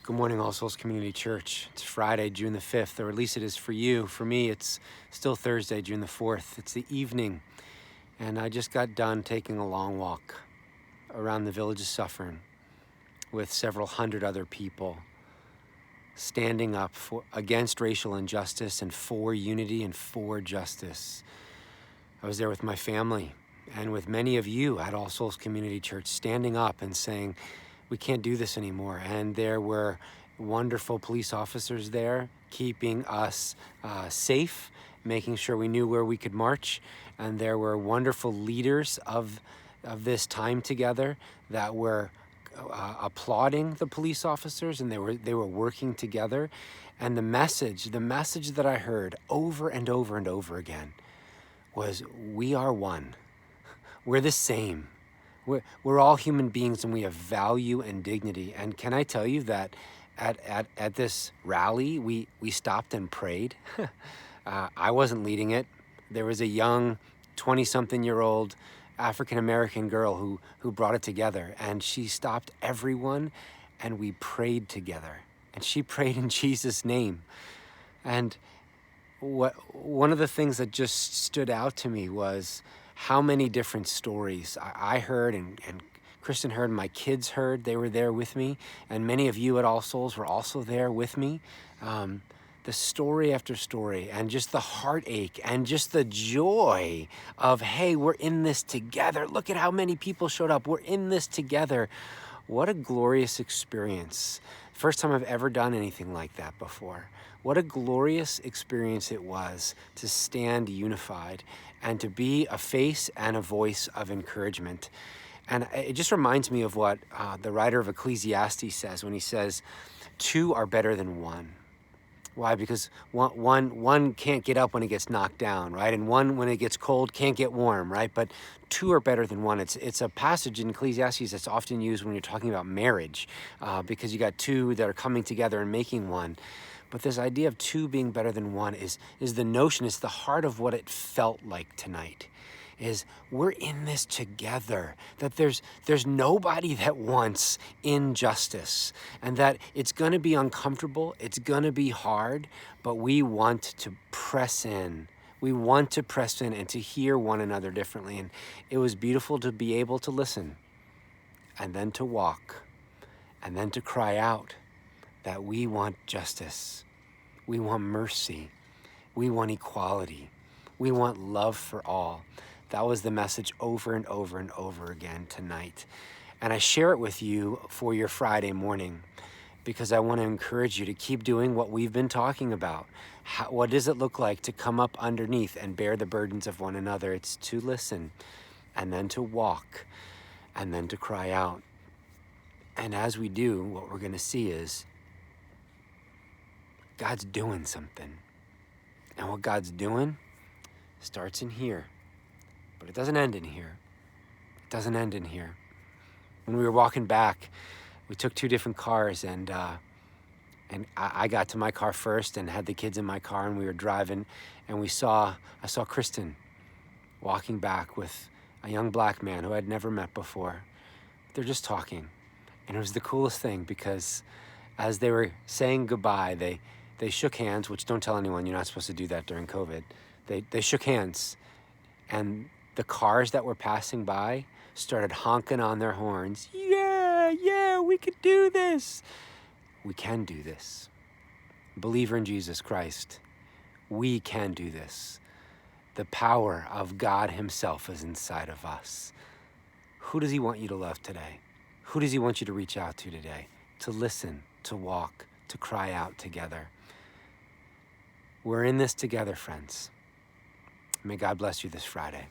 Good morning, All Souls Community Church. It's Friday, June the 5th, or at least it is for you. For me, it's still Thursday, June the 4th. It's the evening, and I just got done taking a long walk around the village of Suffern with several hundred other people, standing up against racial injustice and for unity and for justice. I was there with my family and with many of you at All Souls Community Church, standing up and saying, we can't do this anymore. And there were wonderful police officers there keeping us safe, making sure we knew where we could march. And there were wonderful leaders of this time together that were applauding the police officers, and they were working together. And the message that I heard over and over and over again was, we are one. We're the same. We're all human beings, and we have value and dignity. And can I tell you that at this rally, we stopped and prayed. I wasn't leading it. There was a young 20-something-year-old African-American girl who brought it together, and she stopped everyone, and we prayed together. And she prayed in Jesus' name. And one of the things that just stood out to me was how many different stories I heard and Kristen heard, my kids heard. They were there with me, and many of you at All Souls were also there with me. The story after story, and just the heartache and just the joy of, hey, we're in this together. Look at how many people showed up. We're in this together. What a glorious experience. First time I've ever done anything like that before. What a glorious experience it was to stand unified and to be a face and a voice of encouragement. And it just reminds me of what the writer of Ecclesiastes says when he says, two are better than one. Why? Because one can't get up when it gets knocked down, right? And one, when it gets cold, can't get warm, right? But two are better than one. It's a passage in Ecclesiastes that's often used when you're talking about marriage, because you got two that are coming together and making one. But this idea of two being better than one is the notion, it's the heart of what it felt like tonight. Is we're in this together, that there's nobody that wants injustice, and that it's going to be uncomfortable, it's going to be hard, but we want to press in. We want to press in and to hear one another differently. And it was beautiful to be able to listen, and then to walk, and then to cry out that we want justice, we want mercy, we want equality, we want love for all. That was the message over and over and over again tonight. And I share it with you for your Friday morning because I want to encourage you to keep doing what we've been talking about. What does it look like to come up underneath and bear the burdens of one another? It's to listen, and then to walk, and then to cry out. And as we do, what we're going to see is God's doing something. And what God's doing starts in here. But it doesn't end in here. It doesn't end in here. When we were walking back, we took two different cars, and I got to my car first and had the kids in my car, and we were driving, and I saw Kristen walking back with a young black man who I'd never met before. They're just talking. And it was the coolest thing because as they were saying goodbye, they shook hands, which don't tell anyone, you're not supposed to do that during COVID. They shook hands, and the cars that were passing by started honking on their horns. Yeah, we could do this. We can do this. Believer in Jesus Christ, we can do this. The power of God himself is inside of us. Who does he want you to love today? Who does he want you to reach out to today? To listen, to walk, to cry out together. We're in this together, friends. May God bless you this Friday.